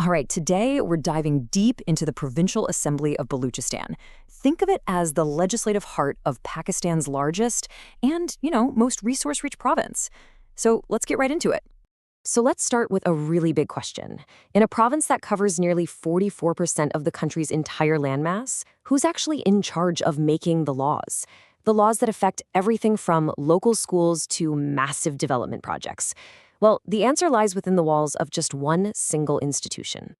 All right, today we're diving deep into the Provincial Assembly of Balochistan. Think of it as the legislative heart of Pakistan's largest and, most resource-rich province. So let's get right into it. So let's start with a really big question. In a province that covers nearly 44% of the country's entire landmass, who's actually in charge of making the laws? The laws that affect everything from local schools to massive development projects. Well, the answer lies within the walls of just one single institution.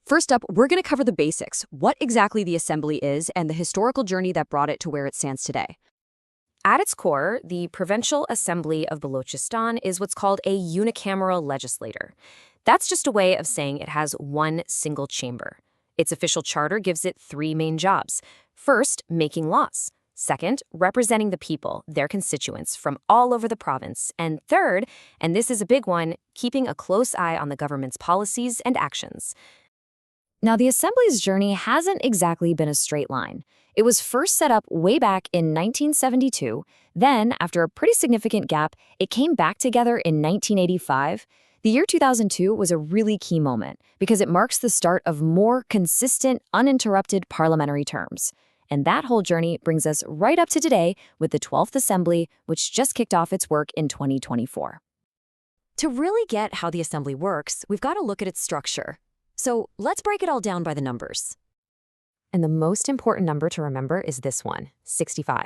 First up, we're going to cover the basics, what exactly the Assembly is and the historical journey that brought it to where it stands today. At its core, the Provincial Assembly of Balochistan is what's called a unicameral legislature. That's just a way of saying it has one single chamber. Its official charter gives it three main jobs. First, making laws. Second, representing the people, their constituents, from all over the province. And third, and this is a big one, keeping a close eye on the government's policies and actions. Now, the Assembly's journey hasn't exactly been a straight line. It was first set up way back in 1972. Then, after a pretty significant gap, it came back together in 1985. The year 2002 was a really key moment because it marks the start of more consistent, uninterrupted parliamentary terms. And that whole journey brings us right up to today with the 12th Assembly, which just kicked off its work in 2024. To really get how the Assembly works, we've got to look at its structure. So let's break it all down by the numbers. And the most important number to remember is this one, 65.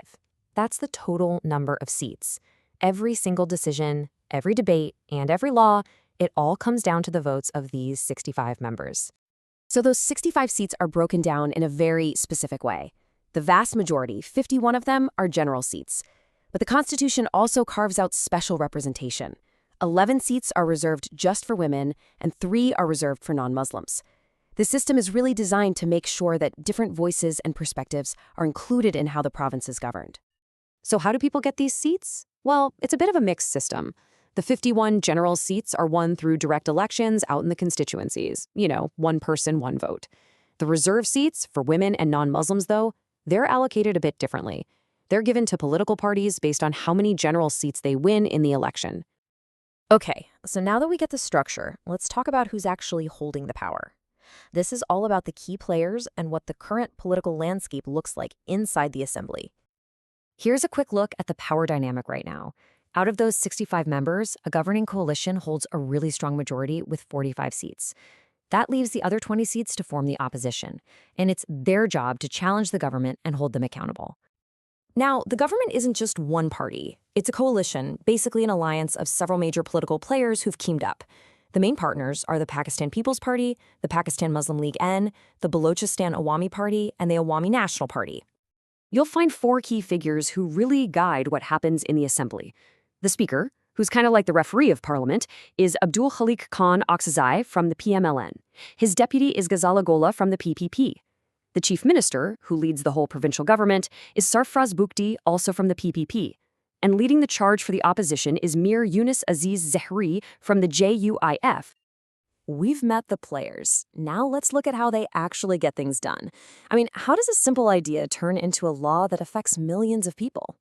That's the total number of seats. Every single decision, every debate, and every law, it all comes down to the votes of these 65 members. So those 65 seats are broken down in a very specific way. The vast majority, 51 of them, are general seats. But the Constitution also carves out special representation. 11 seats are reserved just for women, and 3 are reserved for non-Muslims. The system is really designed to make sure that different voices and perspectives are included in how the province is governed. So how do people get these seats? Well, it's a bit of a mixed system. The 51 general seats are won through direct elections out in the constituencies. One person, one vote. The reserve seats for women and non-Muslims, though, they're allocated a bit differently. They're given to political parties based on how many general seats they win in the election. Okay, so now that we get the structure, let's talk about who's actually holding the power. This is all about the key players and what the current political landscape looks like inside the Assembly. Here's a quick look at the power dynamic right now. Out of those 65 members, a governing coalition holds a really strong majority with 45 seats. That leaves the other 20 seats to form the opposition, and it's their job to challenge the government and hold them accountable. Now, the government isn't just one party. It's a coalition, basically an alliance of several major political players who've teamed up. The main partners are the Pakistan People's Party, the Pakistan Muslim League N, the Balochistan Awami Party, and the Awami National Party. You'll find 4 key figures who really guide what happens in the Assembly. The Speaker, who's kind of like the referee of Parliament, is Abdul Khalik Khan Oxazai from the PMLN. His deputy is Ghazala Gola from the PPP. The Chief Minister, who leads the whole provincial government, is Sarfraz Bukti, also from the PPP. And leading the charge for the opposition is Mir Yunus Aziz Zehri from the JUIF. We've met the players. Now let's look at how they actually get things done. How does a simple idea turn into a law that affects millions of people?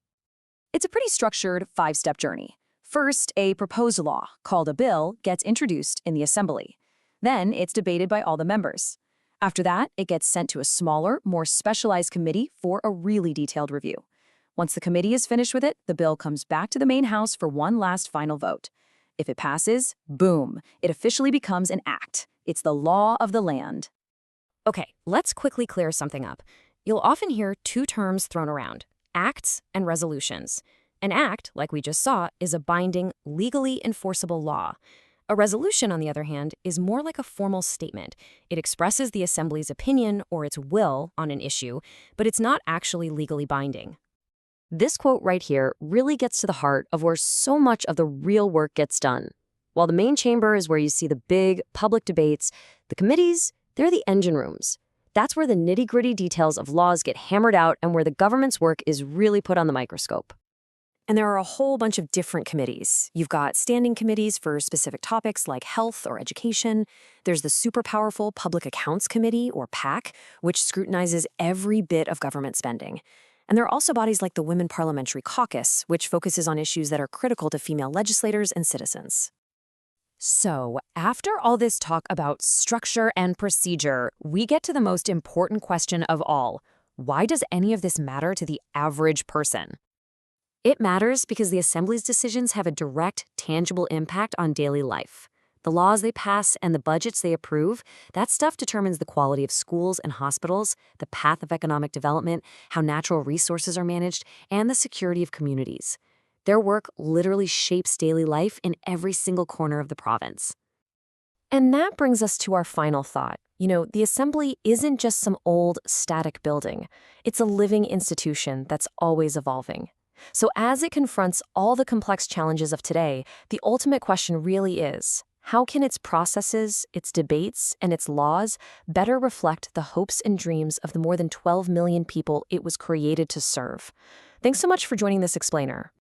It's a pretty structured 5-step journey. First, a proposed law, called a bill, gets introduced in the Assembly. Then it's debated by all the members. After that, it gets sent to a smaller, more specialized committee for a really detailed review. Once the committee is finished with it, the bill comes back to the main house for one last final vote. If it passes, boom, it officially becomes an act. It's the law of the land. Okay, let's quickly clear something up. You'll often hear 2 terms thrown around, acts and resolutions. An act, like we just saw, is a binding, legally enforceable law. A resolution, on the other hand, is more like a formal statement. It expresses the Assembly's opinion or its will on an issue, but it's not actually legally binding. This quote right here really gets to the heart of where so much of the real work gets done. While the main chamber is where you see the big, public debates, the committees, they're the engine rooms. That's where the nitty-gritty details of laws get hammered out and where the government's work is really put on the microscope. And there are a whole bunch of different committees. You've got standing committees for specific topics like health or education. There's the super powerful Public Accounts Committee, or PAC, which scrutinizes every bit of government spending. And there are also bodies like the Women Parliamentary Caucus, which focuses on issues that are critical to female legislators and citizens. So, after all this talk about structure and procedure, we get to the most important question of all. Why does any of this matter to the average person? It matters because the Assembly's decisions have a direct, tangible impact on daily life. The laws they pass and the budgets they approve, that stuff determines the quality of schools and hospitals, the path of economic development, how natural resources are managed, and the security of communities. Their work literally shapes daily life in every single corner of the province. And that brings us to our final thought. The Assembly isn't just some old, static building. It's a living institution that's always evolving. So as it confronts all the complex challenges of today, the ultimate question really is, how can its processes, its debates, and its laws better reflect the hopes and dreams of the more than 12 million people it was created to serve? Thanks so much for joining this explainer.